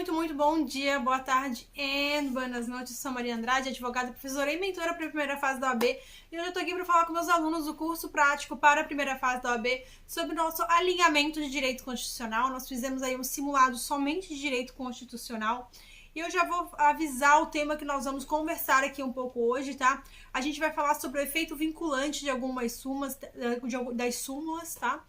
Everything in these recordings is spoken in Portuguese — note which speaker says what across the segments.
Speaker 1: muito bom dia, boa tarde e buenas noites. Eu sou Maria Andrade, advogada, professora e mentora para a primeira fase da OAB. E hoje eu tô aqui para falar com meus alunos do curso prático para a primeira fase da OAB sobre o nosso alinhamento de direito constitucional. Nós fizemos aí um simulado somente de direito constitucional. E eu já vou avisar o tema que nós vamos conversar aqui um pouco hoje, tá? A gente vai falar sobre o efeito vinculante de algumas das súmulas, tá?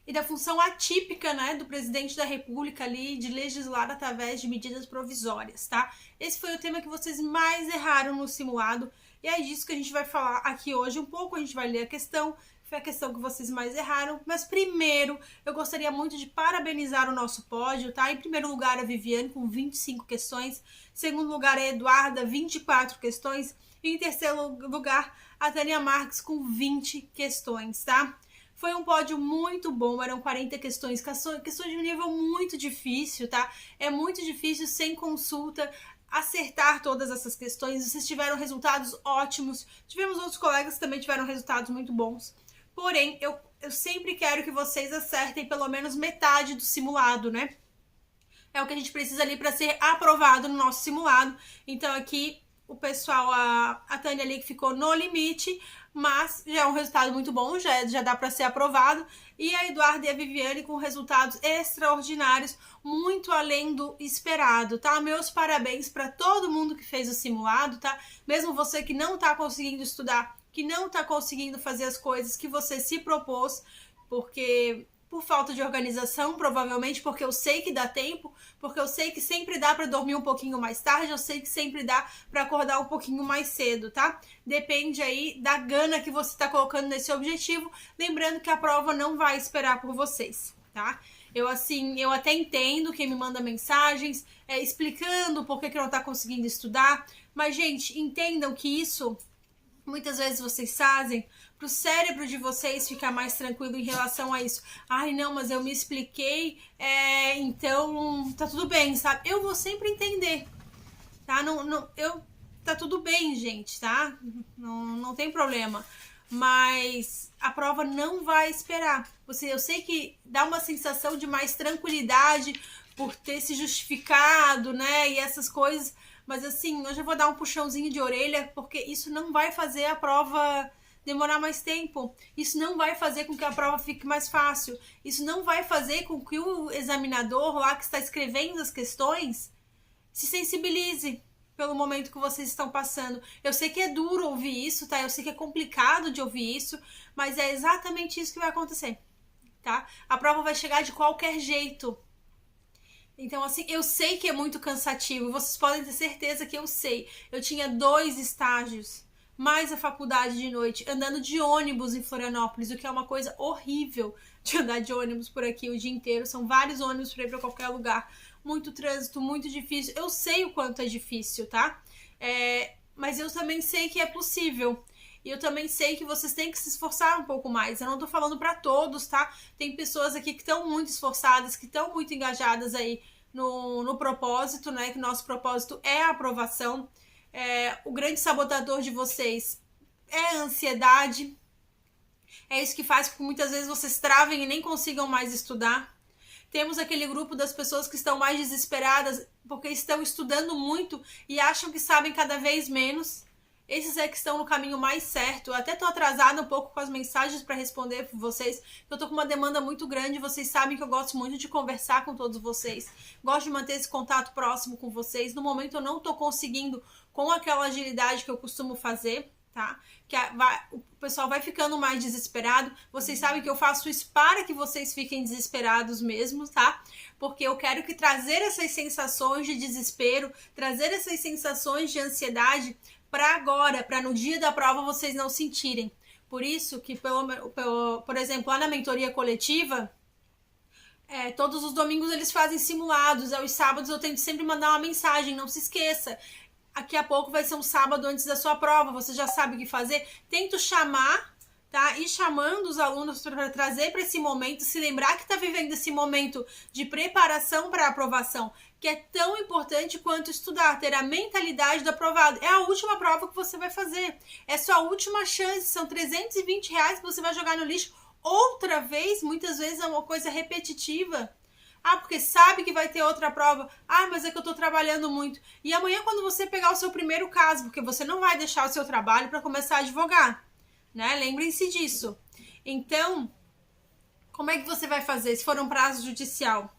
Speaker 1: E da função atípica, né, do presidente da República ali de legislar através de medidas provisórias, tá? Esse foi o tema que vocês mais erraram no simulado e é disso que a gente vai falar aqui hoje um pouco. A gente vai ler a questão, foi a questão que vocês mais erraram, mas primeiro eu gostaria muito de parabenizar o nosso pódio, tá? Em primeiro lugar a Viviane com 25 questões, em segundo lugar a Eduarda, 24 questões e em terceiro lugar a Tânia Marques com 20 questões, tá? Foi um pódio muito bom, eram 40 questões de um nível muito difícil, tá? É muito difícil, sem consulta, acertar todas essas questões. Vocês tiveram resultados ótimos, tivemos outros colegas que também tiveram resultados muito bons. Porém, eu sempre quero que vocês acertem pelo menos metade do simulado, né? É o que a gente precisa ali para ser aprovado no nosso simulado. Então aqui o pessoal, a Tânia ali que ficou no limite, mas já é um resultado muito bom, já dá para ser aprovado. E a Eduarda e a Viviane com resultados extraordinários, muito além do esperado, tá? Meus parabéns para todo mundo que fez o simulado, tá? Mesmo você que não tá conseguindo estudar, que não tá conseguindo fazer as coisas que você se propôs, porque por falta de organização, provavelmente, porque eu sei que dá tempo, porque eu sei que sempre dá para dormir um pouquinho mais tarde, eu sei que sempre dá para acordar um pouquinho mais cedo, tá? Depende aí da gana que você tá colocando nesse objetivo, lembrando que a prova não vai esperar por vocês, tá? Eu até entendo quem me manda mensagens, explicando por que não tá conseguindo estudar, mas, gente, entendam que isso muitas vezes vocês fazem para o cérebro de vocês ficar mais tranquilo em relação a isso. Ai, não, mas eu me expliquei, então tá tudo bem, sabe? Eu vou sempre entender, tá? Tá tudo bem, gente, tá? Não tem problema. Mas a prova não vai esperar. Eu sei que dá uma sensação de mais tranquilidade por ter se justificado, né? E essas coisas. Mas assim, eu já vou dar um puxãozinho de orelha, porque isso não vai fazer a prova demorar mais tempo. Isso não vai fazer com que a prova fique mais fácil. Isso não vai fazer com que o examinador lá que está escrevendo as questões se sensibilize pelo momento que vocês estão passando. Eu sei que é duro ouvir isso, tá? Eu sei que é complicado de ouvir isso, mas é exatamente isso que vai acontecer, tá? A prova vai chegar de qualquer jeito. Então, assim, eu sei que é muito cansativo, vocês podem ter certeza que eu sei. Eu tinha 2 estágios, mais a faculdade de noite, andando de ônibus em Florianópolis, o que é uma coisa horrível de andar de ônibus por aqui o dia inteiro. São vários ônibus para ir para qualquer lugar, muito trânsito, muito difícil. Eu sei o quanto é difícil, tá? Mas eu também sei que é possível. E eu também sei que vocês têm que se esforçar um pouco mais. Eu não tô falando para todos, tá? Tem pessoas aqui que estão muito esforçadas, que estão muito engajadas aí no propósito, né? Que nosso propósito é a aprovação. O grande sabotador de vocês é a ansiedade. É isso que faz com que muitas vezes vocês travem e nem consigam mais estudar. Temos aquele grupo das pessoas que estão mais desesperadas porque estão estudando muito e acham que sabem cada vez menos. Esses que estão no caminho mais certo. Eu até tô atrasada um pouco com as mensagens para responder para vocês. Eu tô com uma demanda muito grande. Vocês sabem que eu gosto muito de conversar com todos vocês. Gosto de manter esse contato próximo com vocês. No momento eu não tô conseguindo com aquela agilidade que eu costumo fazer, tá? O pessoal vai ficando mais desesperado. Vocês sabem que eu faço isso para que vocês fiquem desesperados mesmo, tá? Porque eu quero que trazer essas sensações de desespero, trazer essas sensações de ansiedade para agora, para no dia da prova vocês não sentirem. Por isso que, por exemplo, lá na mentoria coletiva, todos os domingos eles fazem simulados, aos sábados eu tento sempre mandar uma mensagem, não se esqueça. Daqui a pouco vai ser um sábado antes da sua prova, você já sabe o que fazer. Tento chamar, tá? Ir chamando os alunos para trazer para esse momento, se lembrar que está vivendo esse momento de preparação para a aprovação, que é tão importante quanto estudar, ter a mentalidade do aprovado. É a última prova que você vai fazer, é sua última chance, são R$320 que você vai jogar no lixo outra vez, muitas vezes é uma coisa repetitiva. Ah, porque sabe que vai ter outra prova. Ah, mas é que eu tô trabalhando muito. E amanhã, quando você pegar o seu primeiro caso, porque você não vai deixar o seu trabalho para começar a advogar, né? Lembrem-se disso. Então, como é que você vai fazer se for um prazo judicial?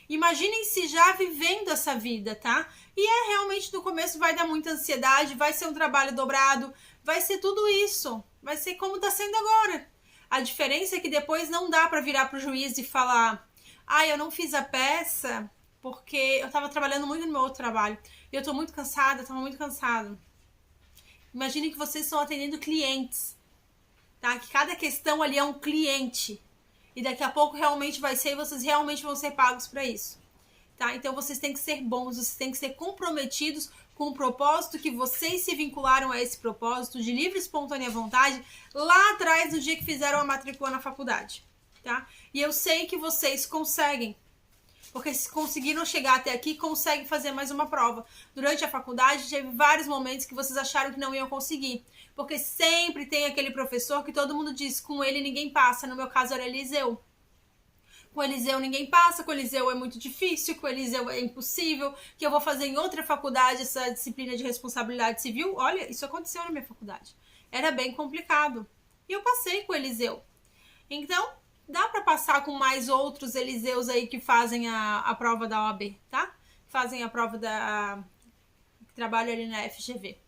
Speaker 1: Imaginem-se já vivendo essa vida, tá? E realmente no começo vai dar muita ansiedade, vai ser um trabalho dobrado, vai ser tudo isso. Vai ser como tá sendo agora. A diferença é que depois não dá para virar pro juiz e falar: ah, eu não fiz a peça porque eu tava trabalhando muito no meu outro trabalho. E eu tô muito cansada, eu tava muito cansado. Imagine que vocês estão atendendo clientes, tá? Que cada questão ali é um cliente. E daqui a pouco realmente vai ser e vocês realmente vão ser pagos para isso, tá? Então vocês têm que ser bons, vocês têm que ser comprometidos com o propósito que vocês se vincularam a esse propósito de livre e espontânea vontade lá atrás, no dia que fizeram a matrícula na faculdade, tá? E eu sei que vocês conseguem, porque se conseguiram chegar até aqui, conseguem fazer mais uma prova. Durante a faculdade, teve vários momentos que vocês acharam que não iam conseguir, porque sempre tem aquele professor que todo mundo diz: com ele ninguém passa. No meu caso era Eliseu. Com Eliseu ninguém passa, com Eliseu é muito difícil, com Eliseu é impossível, que eu vou fazer em outra faculdade essa disciplina de responsabilidade civil. Olha, isso aconteceu na minha faculdade. Era bem complicado. E eu passei com Eliseu. Então, dá para passar com mais outros Eliseus aí que fazem a prova da OAB, tá? Fazem a prova que trabalham ali na FGV.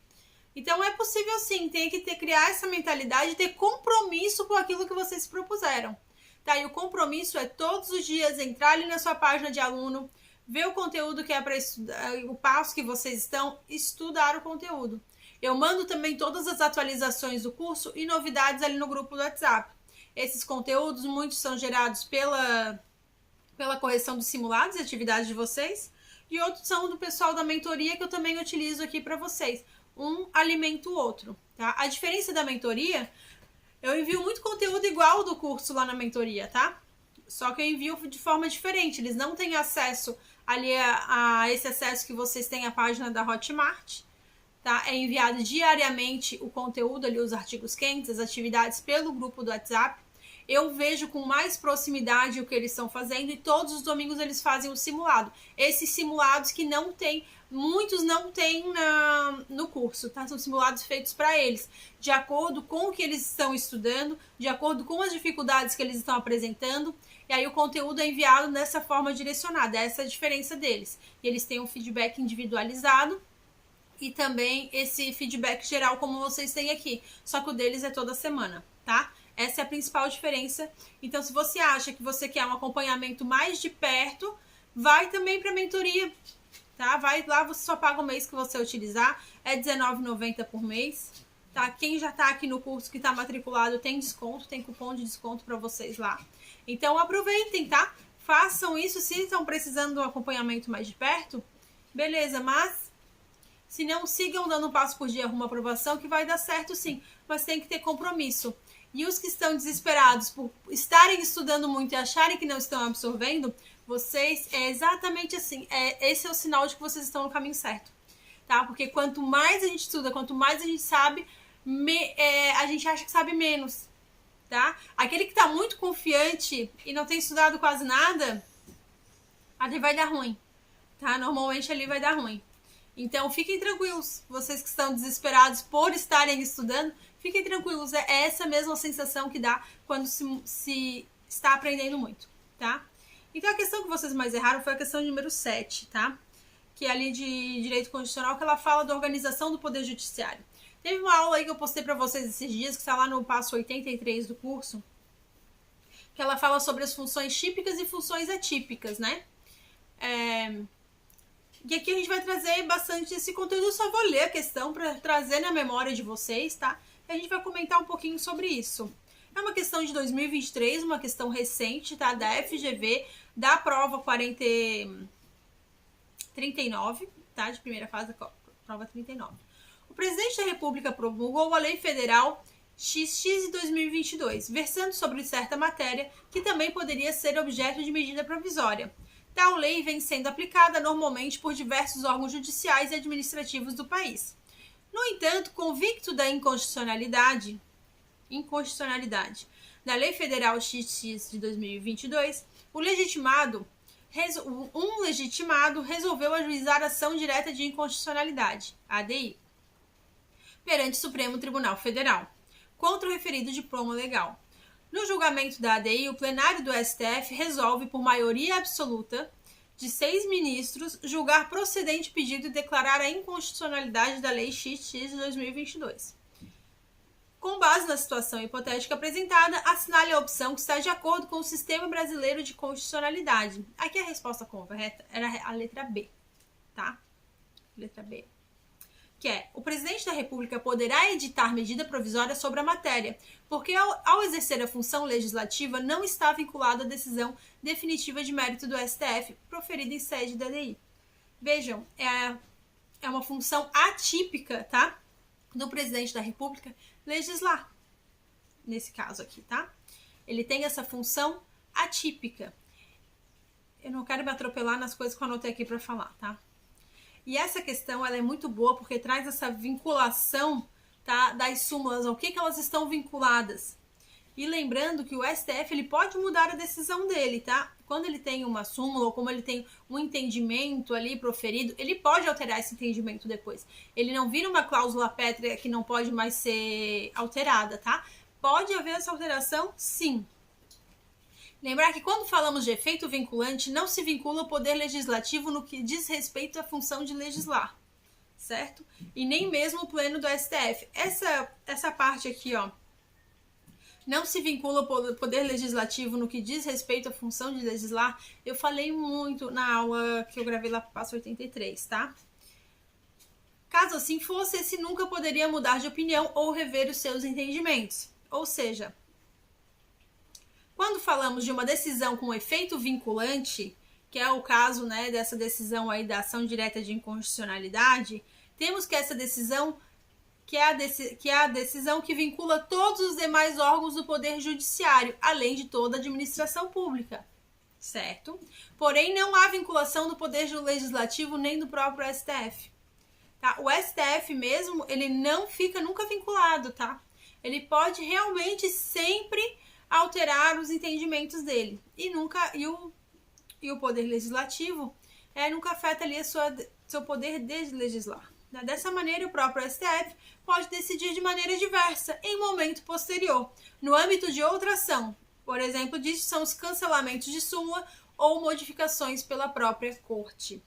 Speaker 1: Então é possível sim, tem que criar essa mentalidade, ter compromisso com aquilo que vocês se propuseram. Tá? E o compromisso é todos os dias entrar ali na sua página de aluno, ver o conteúdo que é para estudar, o passo que vocês estão, estudar o conteúdo. Eu mando também todas as atualizações do curso e novidades ali no grupo do WhatsApp. Esses conteúdos, muitos são gerados pela correção dos simulados e atividades de vocês, e outros são do pessoal da mentoria que eu também utilizo aqui para vocês. Um alimenta o outro, tá? A diferença da mentoria, eu envio muito conteúdo igual do curso lá na mentoria, tá? Só que eu envio de forma diferente. Eles não têm acesso ali a esse acesso que vocês têm à página da Hotmart, tá? É enviado diariamente o conteúdo ali, os artigos quentes, as atividades pelo grupo do WhatsApp. Eu vejo com mais proximidade o que eles estão fazendo e todos os domingos eles fazem o simulado. Esses simulados que não tem, muitos não tem no curso, tá? São simulados feitos para eles, de acordo com o que eles estão estudando, de acordo com as dificuldades que eles estão apresentando, e aí o conteúdo é enviado dessa forma direcionada. Essa é a diferença deles. E eles têm um feedback individualizado e também esse feedback geral como vocês têm aqui, só que o deles é toda semana, tá? Essa é a principal diferença. Então, se você acha que você quer um acompanhamento mais de perto, vai também para a mentoria, tá? Vai lá, você só paga o mês que você utilizar, é R$19,90 por mês, tá? Quem já tá aqui no curso, que tá matriculado, tem desconto, tem cupom de desconto para vocês lá. Então, aproveitem, tá? Façam isso, se estão precisando de um acompanhamento mais de perto, beleza, mas se não, sigam dando um passo por dia rumo à aprovação, que vai dar certo sim, mas tem que ter compromisso. E os que estão desesperados por estarem estudando muito e acharem que não estão absorvendo, vocês, é exatamente assim, esse é o sinal de que vocês estão no caminho certo, tá? Porque quanto mais a gente estuda, quanto mais a gente sabe, a gente acha que sabe menos, tá? Aquele que tá muito confiante e não tem estudado quase nada, ali vai dar ruim, tá? Normalmente ali vai dar ruim. Então, fiquem tranquilos, vocês que estão desesperados por estarem estudando, fiquem tranquilos, é essa mesma sensação que dá quando se está aprendendo muito, tá? Então, a questão que vocês mais erraram foi a questão número 7, tá? Que é ali de direito constitucional, que ela fala da organização do Poder Judiciário. Teve uma aula aí que eu postei para vocês esses dias, que está lá no passo 83 do curso, que ela fala sobre as funções típicas e funções atípicas, né? E aqui a gente vai trazer bastante esse conteúdo, eu só vou ler a questão para trazer na memória de vocês, tá? E a gente vai comentar um pouquinho sobre isso. É uma questão de 2023, uma questão recente, tá? Da FGV, da prova 39, tá? De primeira fase, prova 39. O presidente da República promulgou a Lei Federal XX de 2022, versando sobre certa matéria que também poderia ser objeto de medida provisória. Tal lei vem sendo aplicada normalmente por diversos órgãos judiciais e administrativos do país. No entanto, convicto da inconstitucionalidade da Lei Federal XX de 2022, o legitimado um legitimado resolveu ajuizar ação direta de inconstitucionalidade, ADI, perante o Supremo Tribunal Federal, contra o referido diploma legal. No julgamento da ADI, o plenário do STF resolve, por maioria absoluta de 6 ministros, julgar procedente pedido e declarar a inconstitucionalidade da Lei XX de 2022. Com base na situação hipotética apresentada, assinale a opção que está de acordo com o sistema brasileiro de constitucionalidade. Aqui a resposta correta era a letra B, tá? Letra B. Que é, o presidente da República poderá editar medida provisória sobre a matéria, porque ao exercer a função legislativa não está vinculado à decisão definitiva de mérito do STF, proferida em sede da ADI. Vejam, é uma função atípica, tá? Do presidente da República legislar, nesse caso aqui, tá? Ele tem essa função atípica. Eu não quero me atropelar nas coisas que eu anotei aqui para falar, tá? E essa questão, ela é muito boa porque traz essa vinculação, tá, das súmulas, ao que elas estão vinculadas. E lembrando que o STF, ele pode mudar a decisão dele, tá? Quando ele tem uma súmula ou como ele tem um entendimento ali proferido, ele pode alterar esse entendimento depois. Ele não vira uma cláusula pétrea que não pode mais ser alterada, tá? Pode haver essa alteração, sim. Lembrar que quando falamos de efeito vinculante, não se vincula o poder legislativo no que diz respeito à função de legislar, certo? E nem mesmo o pleno do STF. Essa parte aqui, ó, não se vincula o poder legislativo no que diz respeito à função de legislar, eu falei muito na aula que eu gravei lá para o passo 83, tá? Caso assim fosse, esse nunca poderia mudar de opinião ou rever os seus entendimentos. Ou seja, quando falamos de uma decisão com efeito vinculante, que é o caso, né, dessa decisão aí da ação direta de inconstitucionalidade, temos que essa decisão, que é a decisão que vincula todos os demais órgãos do Poder Judiciário, além de toda a administração pública, certo? Porém, não há vinculação do Poder Legislativo nem do próprio STF. Tá? O STF mesmo, ele não fica nunca vinculado, tá? Ele pode realmente sempre alterar os entendimentos dele. E o Poder Legislativo nunca afeta ali seu poder de legislar. Dessa maneira, o próprio STF pode decidir de maneira diversa em momento posterior, no âmbito de outra ação. Por exemplo, disso são os cancelamentos de súmula ou modificações pela própria Corte.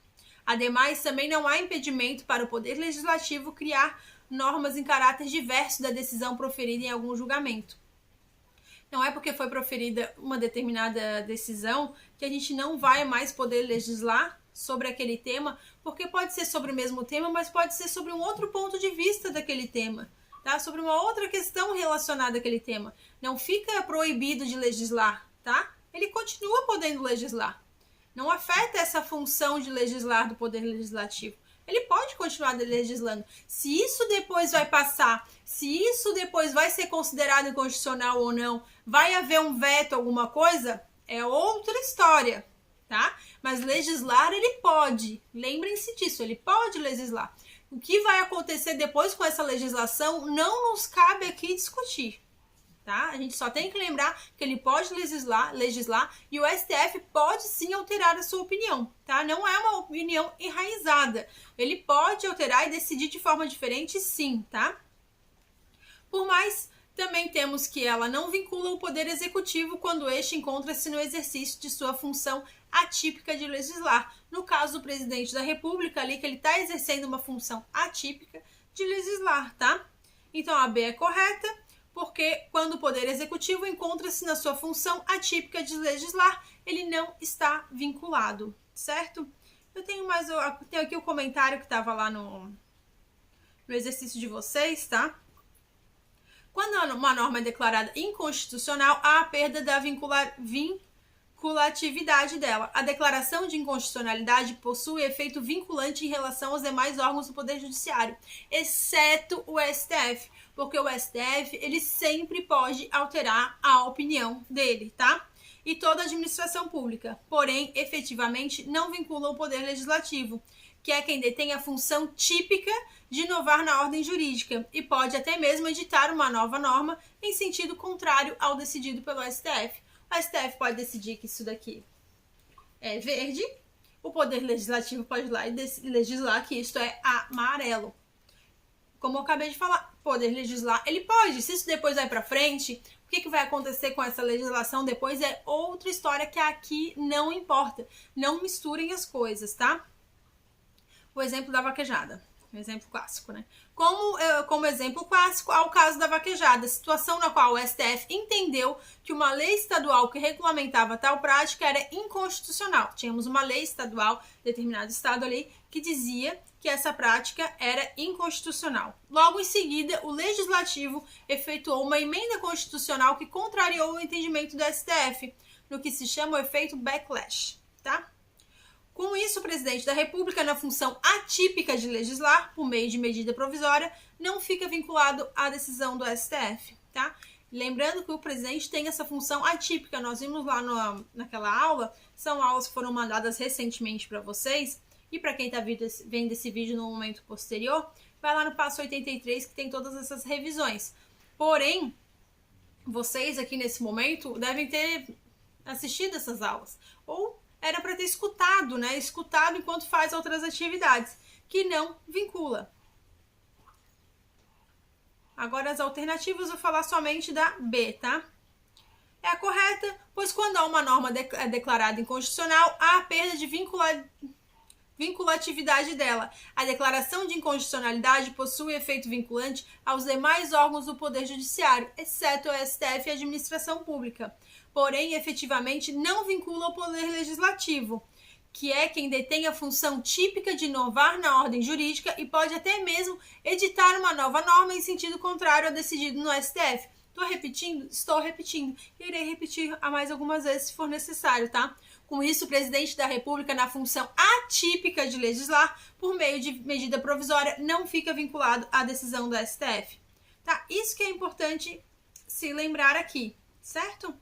Speaker 1: Ademais, também não há impedimento para o Poder Legislativo criar normas em caráter diverso da decisão proferida em algum julgamento. Não é porque foi proferida uma determinada decisão que a gente não vai mais poder legislar sobre aquele tema, porque pode ser sobre o mesmo tema, mas pode ser sobre um outro ponto de vista daquele tema, tá? Sobre uma outra questão relacionada àquele tema. Não fica proibido de legislar, tá? Ele continua podendo legislar. Não afeta essa função de legislar do Poder Legislativo. Ele pode continuar legislando. Se isso depois vai passar, se isso depois vai ser considerado inconstitucional ou não, vai haver um veto, alguma coisa, é outra história, tá? Mas legislar ele pode. Lembrem-se disso, ele pode legislar. O que vai acontecer depois com essa legislação não nos cabe aqui discutir. Tá? A gente só tem que lembrar que ele pode legislar e o STF pode sim alterar a sua opinião, tá? Não é uma opinião enraizada. Ele pode alterar e decidir de forma diferente, sim, tá? Por mais, também temos que ela não vincula o Poder Executivo quando este encontra-se no exercício de sua função atípica de legislar. No caso do presidente da República, ali que ele está exercendo uma função atípica de legislar, tá? Então a B é correta, porque quando o Poder Executivo encontra-se na sua função atípica de legislar, ele não está vinculado, certo? Eu tenho aqui o comentário que estava lá no exercício de vocês, tá? Quando uma norma é declarada inconstitucional, há a perda da vinculatividade dela. A declaração de inconstitucionalidade possui efeito vinculante em relação aos demais órgãos do Poder Judiciário, exceto o STF. Porque o STF, ele sempre pode alterar a opinião dele, tá? E toda a administração pública. Porém, efetivamente, não vincula o Poder Legislativo, que é quem detém a função típica de inovar na ordem jurídica e pode até mesmo editar uma nova norma em sentido contrário ao decidido pelo STF. O STF pode decidir que isso daqui é verde, o poder legislativo pode ir lá e legislar que isto é amarelo. Como eu acabei de falar, poder legislar, ele pode. Se isso depois vai para frente, o que vai acontecer com essa legislação depois é outra história que aqui não importa. Não misturem as coisas, tá? O exemplo da vaquejada. Um exemplo clássico, né? Como exemplo clássico, há o caso da vaquejada, situação na qual o STF entendeu que uma lei estadual que regulamentava tal prática era inconstitucional. Tínhamos uma lei estadual, determinado estado ali, que dizia que essa prática era inconstitucional. Logo em seguida, o Legislativo efetuou uma emenda constitucional que contrariou o entendimento do STF, no que se chama o efeito backlash, tá? Com isso, o presidente da República, na função atípica de legislar, por meio de medida provisória, não fica vinculado à decisão do STF, tá? Lembrando que o presidente tem essa função atípica. Nós vimos lá naquela aula, são aulas que foram mandadas recentemente para vocês, e para quem está vendo esse vídeo no momento posterior, vai lá no passo 83 que tem todas essas revisões. Porém, vocês aqui nesse momento devem ter assistido essas aulas, ou era para ter escutado, né? Escutado enquanto faz outras atividades, que não vincula. Agora as alternativas, eu vou falar somente da B, tá? É a correta, pois quando há uma norma declarada inconstitucional, há a perda de vinculatividade dela. A declaração de inconstitucionalidade possui efeito vinculante aos demais órgãos do Poder Judiciário, exceto o STF e a Administração Pública. Porém, efetivamente, não vincula ao Poder Legislativo, que é quem detém a função típica de inovar na ordem jurídica e pode até mesmo editar uma nova norma em sentido contrário ao decidido no STF. Estou repetindo? Estou repetindo. Irei repetir mais algumas vezes se for necessário, tá? Com isso, o presidente da República, na função atípica de legislar, por meio de medida provisória, não fica vinculado à decisão do STF. Tá? Isso que é importante se lembrar aqui, certo?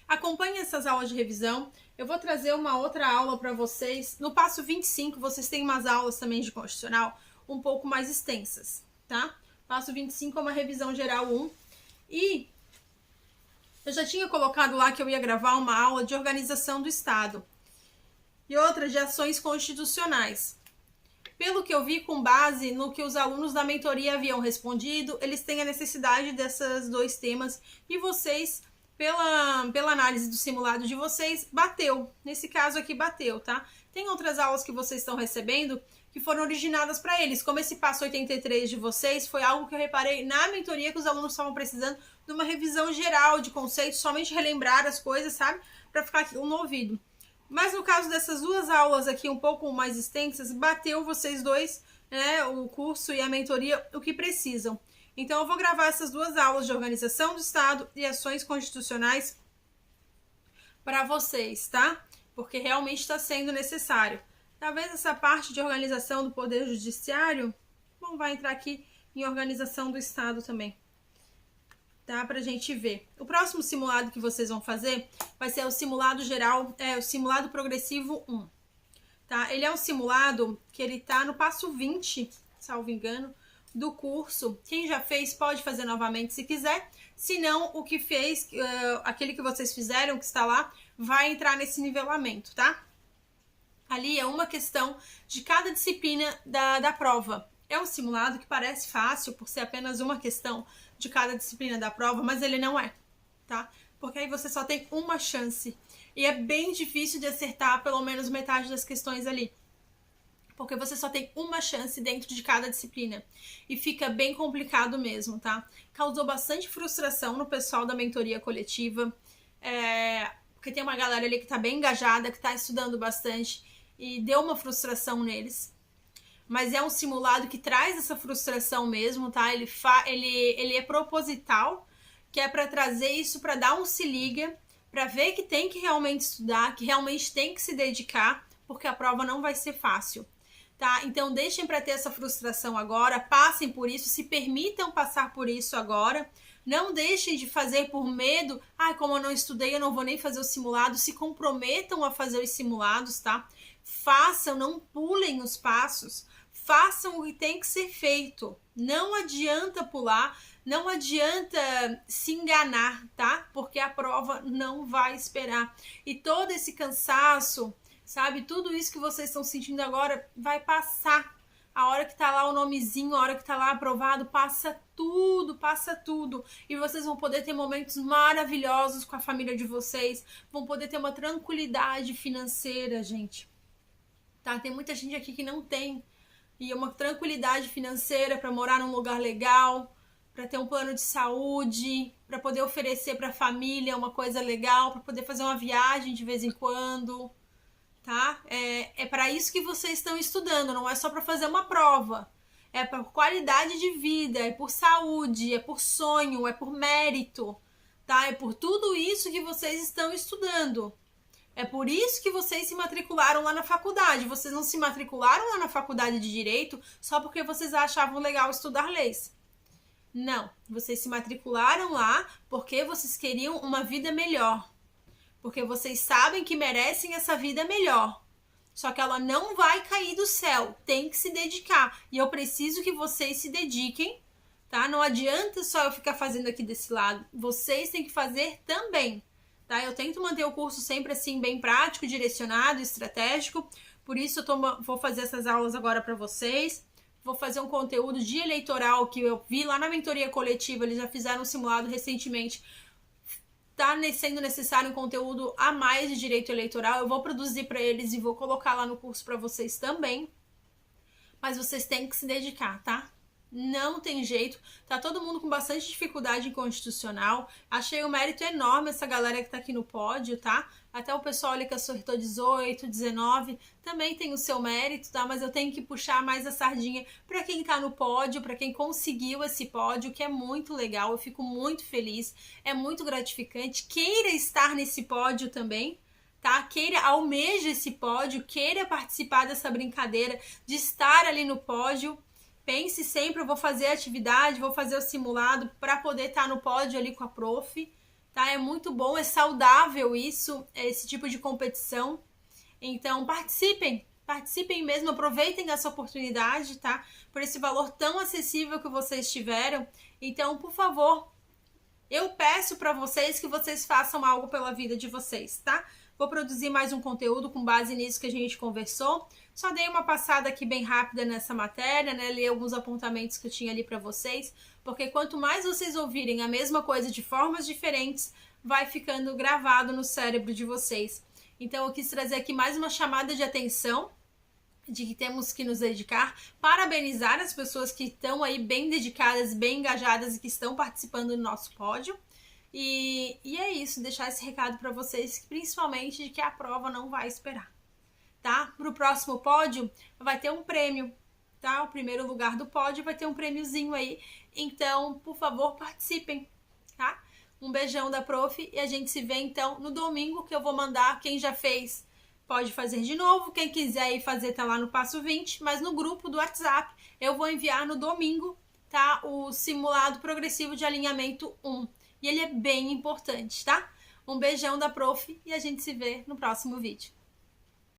Speaker 1: Acompanhe essas aulas de revisão. Eu vou trazer uma outra aula para vocês. No passo 25, vocês têm umas aulas também de constitucional um pouco mais extensas, tá? Passo 25 é uma revisão geral 1. E eu já tinha colocado lá que eu ia gravar uma aula de organização do Estado e outra de ações constitucionais. Pelo que eu vi, com base no que os alunos da mentoria haviam respondido, eles têm a necessidade desses dois temas e vocês, pela análise do simulado de vocês, bateu. Nesse caso aqui bateu, tá? Tem outras aulas que vocês estão recebendo que foram originadas para eles. Como esse passo 83 de vocês foi algo que eu reparei na mentoria que os alunos estavam precisando de uma revisão geral de conceitos, somente relembrar as coisas, sabe? Para ficar aqui no ouvido. Mas no caso dessas duas aulas aqui um pouco mais extensas, bateu vocês dois, né, o curso e a mentoria, o que precisam. Então eu vou gravar essas duas aulas de organização do Estado e ações constitucionais para vocês, tá? Porque realmente está sendo necessário. Talvez essa parte de organização do Poder Judiciário, bom, vai entrar aqui em organização do Estado também, tá? Pra gente ver. O próximo simulado que vocês vão fazer vai ser o simulado geral, o simulado progressivo 1, tá? Ele é um simulado que ele tá no passo 20, salvo engano, do curso. Quem já fez pode fazer novamente se quiser. Se não, o que fez, aquele que vocês fizeram, que está lá, vai entrar nesse nivelamento, tá? Ali é uma questão de cada disciplina da prova. É um simulado que parece fácil por ser apenas uma questão de cada disciplina da prova, mas ele não é, tá? Porque aí você só tem uma chance. E é bem difícil de acertar pelo menos metade das questões ali. Porque você só tem uma chance dentro de cada disciplina. E fica bem complicado mesmo, tá? Causou bastante frustração no pessoal da mentoria coletiva. Porque tem uma galera ali que tá bem engajada, que tá estudando bastante. E deu uma frustração neles. Mas é um simulado que traz essa frustração mesmo, tá? Ele é proposital, que é para trazer isso, para dar um se liga, para ver que tem que realmente estudar, que realmente tem que se dedicar, porque a prova não vai ser fácil, tá? Então deixem para ter essa frustração agora, passem por isso, se permitam passar por isso agora. Não deixem de fazer por medo. Como eu não estudei, eu não vou nem fazer o simulado. Se comprometam a fazer os simulados, tá? Façam, não pulem os passos. Façam o que tem que ser feito. Não adianta pular. Não adianta se enganar, tá? Porque a prova não vai esperar. E todo esse cansaço, sabe? Tudo isso que vocês estão sentindo agora vai passar. A hora que tá lá o nomezinho, a hora que tá lá aprovado, passa tudo, passa tudo. E vocês vão poder ter momentos maravilhosos com a família de vocês, vão poder ter uma tranquilidade financeira, gente. Tá? Tem muita gente aqui que não tem. E uma tranquilidade financeira para morar num lugar legal, para ter um plano de saúde, para poder oferecer para a família uma coisa legal, para poder fazer uma viagem de vez em quando. Tá? É para isso que vocês estão estudando, não é só para fazer uma prova. É por qualidade de vida, é por saúde, é por sonho, é por mérito, tá? É por tudo isso que vocês estão estudando. É por isso que vocês se matricularam lá na faculdade. Vocês não se matricularam lá na faculdade de Direito só porque vocês achavam legal estudar leis. Não, vocês se matricularam lá porque vocês queriam uma vida melhor. Porque vocês sabem que merecem essa vida melhor. Só que ela não vai cair do céu. Tem que se dedicar. E eu preciso que vocês se dediquem, tá? Não adianta só eu ficar fazendo aqui desse lado. Vocês têm que fazer também, tá? Eu tento manter o curso sempre assim, bem prático, direcionado, estratégico. Por isso eu vou fazer essas aulas agora para vocês. Vou fazer um conteúdo de eleitoral que eu vi lá na mentoria coletiva. Eles já fizeram um simulado recentemente. Tá sendo necessário um conteúdo a mais de direito eleitoral, eu vou produzir para eles e vou colocar lá no curso para vocês também. Mas vocês têm que se dedicar, tá? Não tem jeito. Tá todo mundo com bastante dificuldade em constitucional. Achei um mérito enorme essa galera que tá aqui no pódio, tá? Até o pessoal ali que acertou 18, 19, também tem o seu mérito, tá? Mas eu tenho que puxar mais a sardinha para quem tá no pódio, para quem conseguiu esse pódio, que é muito legal. Eu fico muito feliz, é muito gratificante. Queira estar nesse pódio também, tá? Queira, almeja esse pódio, queira participar dessa brincadeira de estar ali no pódio. Pense sempre, eu vou fazer a atividade, vou fazer o simulado para poder estar no pódio ali com a prof, tá? É muito bom, é saudável isso, esse tipo de competição. Então, participem mesmo, aproveitem essa oportunidade, tá? Por esse valor tão acessível que vocês tiveram. Então, por favor, eu peço para vocês que vocês façam algo pela vida de vocês, tá? Vou produzir mais um conteúdo com base nisso que a gente conversou. Só dei uma passada aqui bem rápida nessa matéria, né? Li alguns apontamentos que eu tinha ali para vocês, porque quanto mais vocês ouvirem a mesma coisa de formas diferentes, vai ficando gravado no cérebro de vocês. Então eu quis trazer aqui mais uma chamada de atenção de que temos que nos dedicar, parabenizar as pessoas que estão aí bem dedicadas, bem engajadas e que estão participando do nosso pódio. E é isso, deixar esse recado para vocês, principalmente de que a prova não vai esperar, tá? Para o próximo pódio vai ter um prêmio, tá? O primeiro lugar do pódio vai ter um prêmiozinho aí, então, por favor, participem, tá? Um beijão da prof e a gente se vê então no domingo, que eu vou mandar. Quem já fez pode fazer de novo, quem quiser ir fazer tá lá no passo 20, mas no grupo do WhatsApp eu vou enviar no domingo, tá? O simulado progressivo de alinhamento 1. E ele é bem importante, tá? Um beijão da prof e a gente se vê no próximo vídeo.